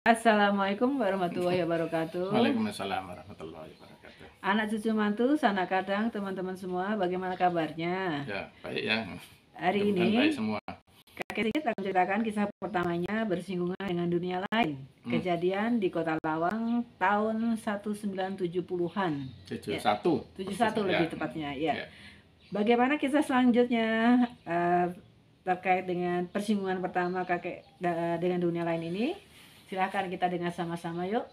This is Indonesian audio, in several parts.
Assalamualaikum warahmatullahi wabarakatuh. Waalaikumsalam warahmatullahi wabarakatuh. Anak cucu mantu, sanak kadang, teman-teman semua, bagaimana kabarnya? Ya, baik ya. Hari ini, Baik semua. kakek sedikit akan menceritakan kisah pertamanya bersinggungan dengan dunia lain. Kejadian di Kota Lawang tahun 1970-an. 71. 71 lebih tepatnya, ya. Ya. Bagaimana kisah selanjutnya terkait dengan persinggungan pertama kakek dengan dunia lain ini? Silahkan kita dengar sama-sama yuk.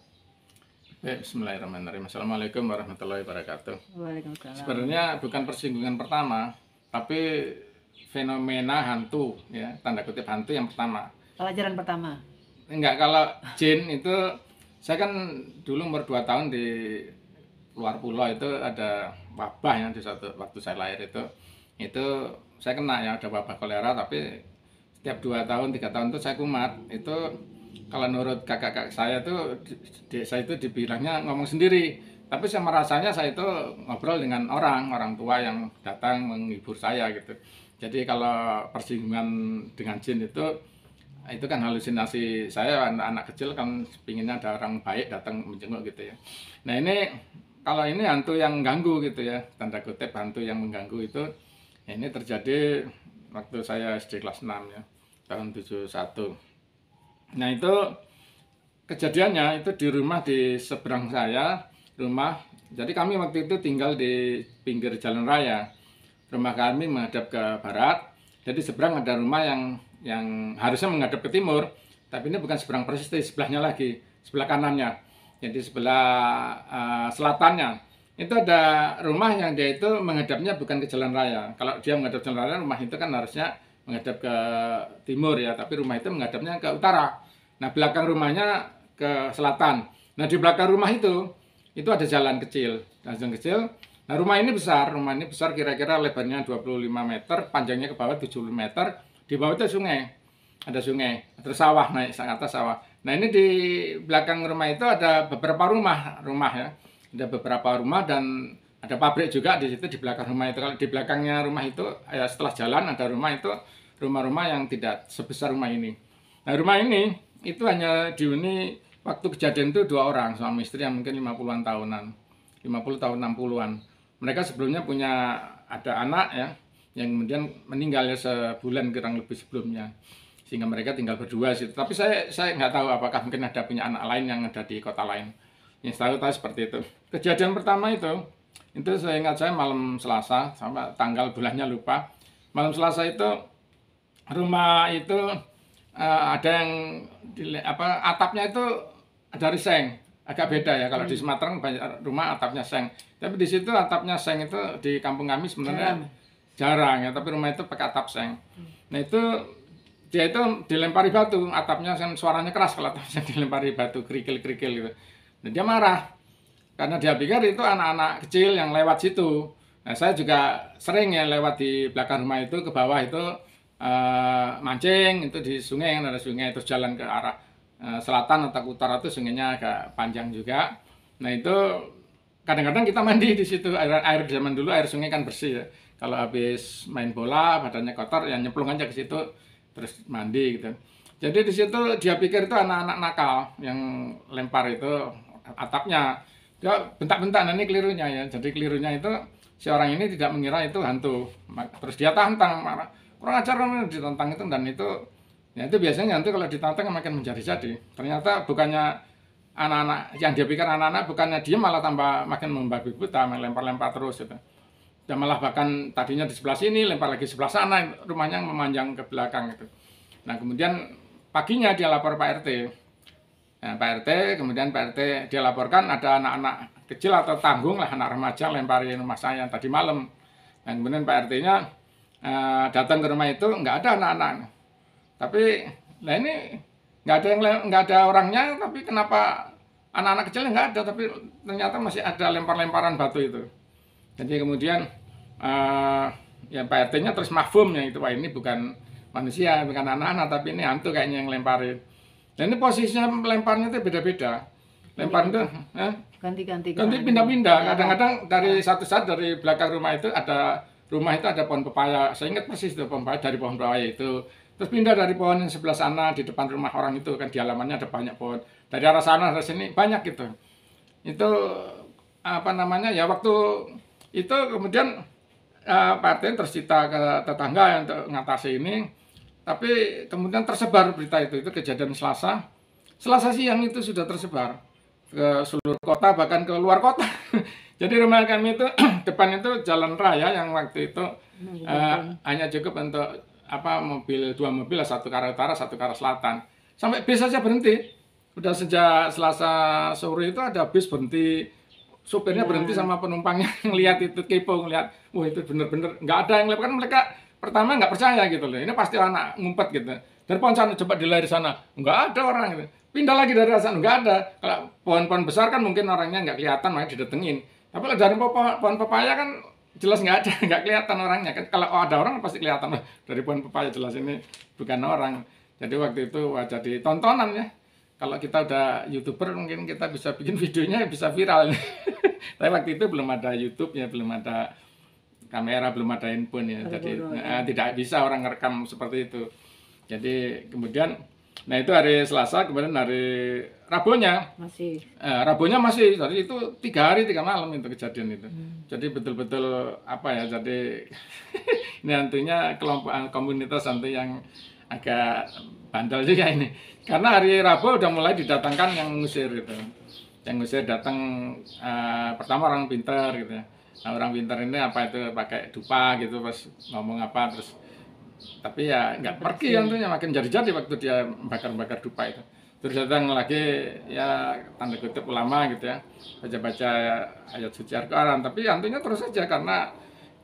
Bismillahirrahmanirrahim. Assalamualaikum warahmatullahi wabarakatuh. Waalaikumsalam. Sebenarnya bukan persinggungan pertama, tapi fenomena hantu, ya, tanda kutip hantu yang pertama. Pelajaran pertama. Enggak, kalau jin itu, saya kan dulu umur 2 tahun di luar pulau itu ada wabah yang di satu waktu saya lahir itu saya kena ya, ada wabah kolera, tapi setiap 2 tahun 3 tahun itu saya kumat. Itu kalau menurut kakak-kakak saya tuh saya itu dibilangnya ngomong sendiri, tapi saya merasanya saya itu ngobrol dengan orang tua yang datang menghibur saya gitu. Jadi kalau persinggungan dengan jin itu kan halusinasi saya, anak kecil kan pinginnya ada orang baik datang menjenguk gitu ya. Nah ini kalau ini hantu yang mengganggu gitu ya, tanda kutip hantu yang mengganggu itu, ini terjadi waktu saya SD kelas 6 ya, tahun 71. Nah itu kejadiannya itu di rumah di seberang saya, rumah. Jadi kami waktu itu tinggal di pinggir jalan raya. Rumah kami menghadap ke barat. Jadi seberang ada rumah yang harusnya menghadap ke timur, tapi ini bukan seberang persis, di sebelahnya lagi, sebelah kanannya. Jadi sebelah selatannya itu ada rumah yang dia itu menghadapnya bukan ke jalan raya. Kalau dia menghadap jalan raya, rumah itu kan harusnya menghadap ke timur ya, tapi rumah itu menghadapnya ke utara. Nah, belakang rumahnya ke selatan. Nah, di belakang rumah itu ada jalan kecil. Nah, rumah ini besar kira-kira lebarnya 25 meter, panjangnya ke bawah 70 meter. Di bawah itu sungai. Ada sungai, terus sawah, naik ke atas sawah. Nah, ini di belakang rumah itu ada beberapa rumah ya. Ada beberapa rumah dan ada pabrik juga di situ di belakang rumah itu. Kalau di belakangnya rumah itu ya setelah jalan ada rumah itu, rumah-rumah yang tidak sebesar rumah ini. Nah, rumah ini itu hanya dihuni waktu kejadian itu 2 orang suami istri yang mungkin 50-an tahunan, 50 tahun 60-an. Mereka sebelumnya punya ada anak ya, yang kemudian meninggal ya sebulan kurang lebih sebelumnya, sehingga mereka tinggal berdua situ. Tapi saya nggak tahu apakah mungkin ada punya anak lain yang ada di kota lain. Yang tahu seperti itu. Kejadian pertama itu saya ingat, saya malam Selasa, sama tanggal bulannya lupa. Malam Selasa itu rumah itu ada yang atapnya itu dari seng, agak beda ya. Kalau di Sumatera banyak rumah atapnya seng, tapi di situ atapnya seng itu di kampung kami sebenarnya jarang ya, tapi rumah itu pakai atap seng. Nah itu dia itu dilempari batu, atapnya kan suaranya keras kalau atapnya dilempari batu, kerikil-kerikil gitu. Nah dia marah karena dia pikir itu anak-anak kecil yang lewat situ. Nah saya juga sering ya lewat di belakang rumah itu, ke bawah itu mancing itu di sungai, yang ada sungai, terus jalan ke arah selatan atau utara itu sungainya agak panjang juga. Nah itu kadang-kadang kita mandi di situ. Air zaman dulu air sungai kan bersih ya. Kalau habis main bola badannya kotor ya nyemplung aja ke situ terus mandi gitu. Jadi di situ dia pikir itu anak-anak nakal yang lempar itu atapnya. Dia bentak-bentak, nah ini kelirunya ya. Jadi kelirunya itu si orang ini tidak mengira itu hantu. Terus dia tantang, marah. Kurang ajar kan ditantang itu, dan itu ya itu biasanya nanti kalau ditantang makin menjadi-jadi. Ternyata bukannya anak-anak yang dia pikir anak-anak, bukannya dia malah tambah makin membabi buta, melempar-lempar terus gitu. Dan malah bahkan tadinya di sebelah sini lempar lagi sebelah sana, rumahnya memanjang ke belakang gitu. Nah kemudian paginya dia lapor Pak RT. Nah, Pak RT kemudian Pak RT dia laporkan ada anak-anak kecil atau tanggung lah, anak remaja lemparin rumah saya tadi malam. Dan kemudian Pak RT-nya datang ke rumah itu nggak ada anak-anak, tapi nah ini nggak ada orangnya, tapi kenapa anak-anak kecilnya nggak ada, tapi ternyata masih ada lempar-lemparan batu itu. Jadi kemudian ya Pak RT-nya terus mafhum ya itu, wah ini bukan manusia, bukan anak-anak, tapi ini hantu kayaknya yang lemparin. Dan ini posisinya lemparnya itu beda-beda, lempar itu ganti pindah-pindah. Kadang-kadang dari satu saat dari belakang rumah itu ada pohon pepaya. Saya ingat persis itu pohon pepaya, dari pohon pepaya itu terus pindah dari pohon yang sebelah sana di depan rumah orang itu kan, di halamannya ada banyak pohon, dari arah sana arah sini banyak gitu. Itu apa namanya ya, waktu itu kemudian Pak RT tercita ke tetangga untuk ngatasi ini, tapi kemudian tersebar berita itu kejadian Selasa siang itu sudah tersebar ke seluruh kota, bahkan ke luar kota. Jadi rumah kami itu depan itu jalan raya yang waktu itu hanya cukup untuk apa, dua mobil, satu ke arah utara, satu ke arah selatan. Sampai bis saja berhenti. Udah sejak Selasa sore itu ada bis berhenti, supirnya berhenti sama penumpangnya ngelihat itu, kepo ngelihat, wah itu bener-bener nggak ada yang lewat kan, mereka pertama nggak percaya gitu loh, ini pasti anak ngumpet gitu. Dari pohon sana coba dilari sana, nggak ada orang gitu. Pindah lagi dari sana, nggak ada. Kalau pohon-pohon besar kan mungkin orangnya nggak kelihatan, makanya didatengin. Tapi kalau dari pohon pepaya kan jelas nggak ada, nggak kelihatan orangnya kan. Kalau ada orang pasti kelihatan, dari pohon pepaya jelas ini bukan orang. Jadi waktu itu jadi tontonan ya. Kalau kita udah YouTuber mungkin kita bisa bikin videonya bisa viral. Tapi waktu itu belum ada YouTube ya, belum ada kamera, belum ada handphone ya. Jadi tidak bisa orang ngerekam seperti itu. Jadi kemudian, nah itu hari Selasa, kemudian hari Rabunya Rabunya masih, jadi itu 3 hari 3 malam itu kejadian itu. Jadi betul-betul apa ya, jadi ini hantunya kelompok komunitas hantu yang agak bandel juga ini. Karena hari Rabu udah mulai didatangkan yang ngusir gitu. Yang ngusir datang pertama orang pintar gitu ya. Nah, orang pintar ini apa itu pakai dupa gitu, pas ngomong apa terus, tapi ya nggak pergi hantunya, makin jadi-jadi waktu dia bakar-bakar dupa itu. Terus datang lagi ya tanda kutip ulama gitu ya, baca-baca ayat suci Al-Quran, tapi hantunya terus saja karena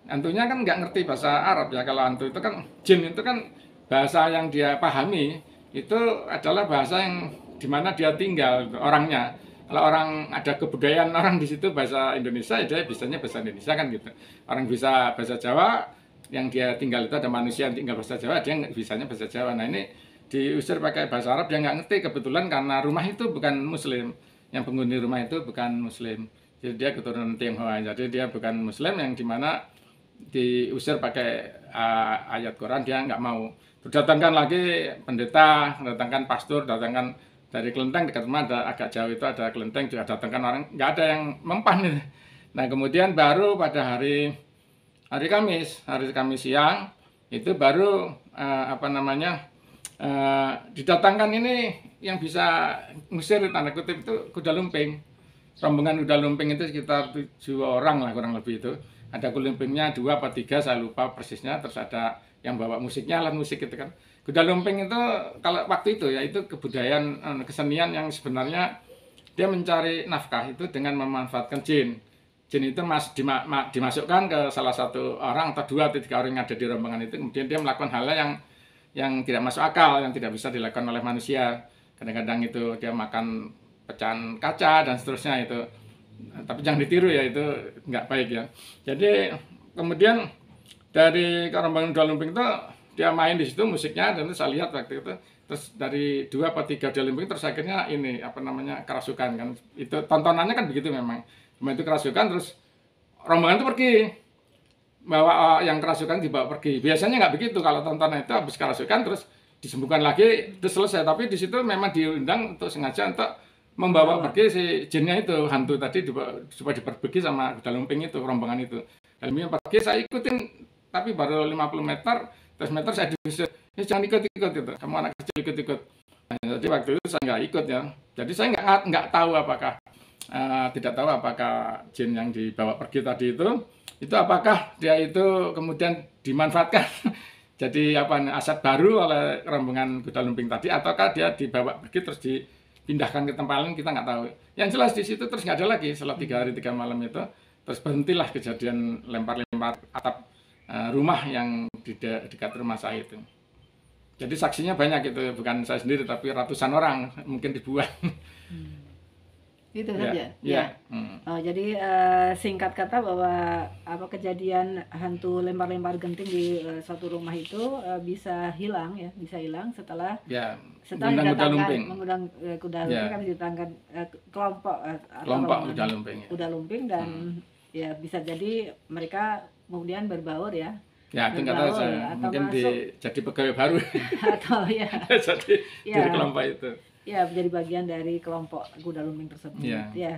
hantunya kan nggak ngerti bahasa Arab ya. Kalau hantu itu kan, jin itu kan bahasa yang dia pahami itu adalah bahasa yang dimana dia tinggal orangnya. Kalau orang ada kebudayaan orang di situ bahasa Indonesia, ya dia bisanya bahasa Indonesia kan gitu. Orang bisa bahasa Jawa, yang dia tinggal itu ada manusia yang tinggal bahasa Jawa, dia bisanya bahasa Jawa. Nah ini diusir pakai bahasa Arab, dia nggak ngerti, kebetulan karena rumah itu bukan Muslim, yang penghuni rumah itu bukan Muslim, jadi dia keturunan Tionghoa, jadi dia bukan Muslim, yang dimana diusir pakai ayat Quran dia nggak mau. Datangkan lagi pendeta, datangkan pastor, datangkan dari kelenteng dekat rumah ada agak jauh itu ada kelenteng, juga datangkan orang, nggak ada yang mempan. Nah kemudian baru pada hari Kamis siang itu baru apa namanya didatangkan ini yang bisa ngusir tanda kutip itu kuda lumping. Rombongan kuda lumping itu sekitar 7 orang lah kurang lebih itu. Ada kuda lumpingnya 2 atau 3 saya lupa persisnya, terus ada yang bawa musiknya, alat musik itu kan. Kuda lumping itu kalau waktu itu ya itu kebudayaan kesenian yang sebenarnya dia mencari nafkah itu dengan memanfaatkan jin. Jin itu dimasukkan ke salah satu orang atau 2 atau 3 orang yang ada di rombongan itu, kemudian dia melakukan hal yang tidak masuk akal, yang tidak bisa dilakukan oleh manusia. Kadang-kadang itu dia makan pecahan kaca dan seterusnya itu. Tapi jangan ditiru ya, itu nggak baik ya. Jadi kemudian dari rombongan kuda lumping itu dia main di situ musiknya, dan itu saya lihat waktu itu. Terus dari 2 atau 3 kuda lumping terus akhirnya ini apa namanya kerasukan kan. Itu tontonannya kan begitu memang. Cuma itu kerasukan, terus rombongan itu pergi. Bawa yang kerasukan dibawa pergi. Biasanya nggak begitu, kalau tontonan itu habis kerasukan terus disembuhkan lagi, terus selesai. Tapi di situ memang diundang untuk sengaja untuk membawa pergi si jinnya itu, hantu tadi supaya diperbaiki sama kuda lumping itu, rombongan itu. Dan yang pergi saya ikutin, tapi baru 50 meter, 100 meter saya diusir. Ya jangan ikut-ikut itu, kamu anak kecil ikut-ikut. Nah, jadi waktu itu saya nggak ikut ya. Jadi saya nggak tahu apakah tidak tahu apakah jin yang dibawa pergi tadi itu apakah dia itu kemudian dimanfaatkan jadi apa aset baru oleh rombongan kuda lumping tadi, ataukah dia dibawa pergi terus dipindahkan ke tempat lain, kita nggak tahu. Yang jelas di situ terus nggak ada lagi setelah 3 hari 3 malam itu, terus berhentilah kejadian lempar-lempar atap rumah yang di dekat rumah saya itu. Jadi saksinya banyak itu, bukan saya sendiri tapi ratusan orang, mungkin ribuan. Itu saja. Ya. Jadi singkat kata bahwa apa kejadian hantu lempar-lempar genting di suatu rumah itu bisa hilang ya, bisa hilang setelah mengundang kuda lumping kan didatangkan kelompok kuda lumping dan ya bisa jadi mereka kemudian berbaur ya Ya, itu nggak tahu bergaul saya. atau Mungkin masuk jadi pegawai baru. atau ya Jadi ya dari kelompok itu. ya menjadi bagian dari kelompok kuda lumping tersebut. Iya. Ya.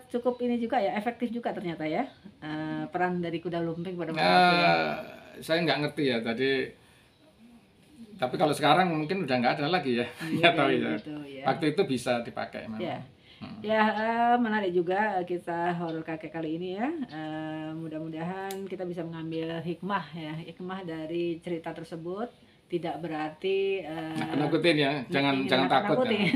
Cukup ini juga ya, efektif juga ternyata ya, peran dari kuda lumping pada masa itu ya. Saya nggak ngerti ya tadi. Tapi kalau sekarang mungkin udah nggak ada lagi ya. Nggak tahu ya. Gitu, ya. Waktu itu bisa dipakai memang. Ya. Ya, menarik juga kita horor kakek kali ini ya. Mudah-mudahan kita bisa mengambil hikmah ya, hikmah dari cerita tersebut. Tidak berarti Nakutin ya, jangan takut ya.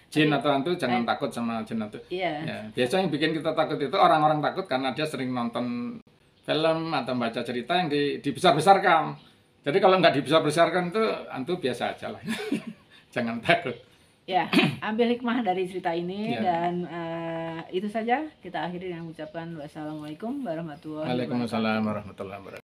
Jin atau hantu jangan takut sama jin hantu. Iya. Ya, biasanya yang bikin kita takut itu orang-orang takut karena dia sering nonton film atau baca cerita yang dibesar-besarkan. Jadi kalau nggak dibesar-besarkan itu hantu biasa aja lah. Jangan takut. Ya, ambil hikmah dari cerita ini Ya. dan itu saja kita akhiri dengan mengucapkan wassalamualaikum warahmatullahi wabarakatuh. Waalaikumsalam warahmatullahi wabarakatuh.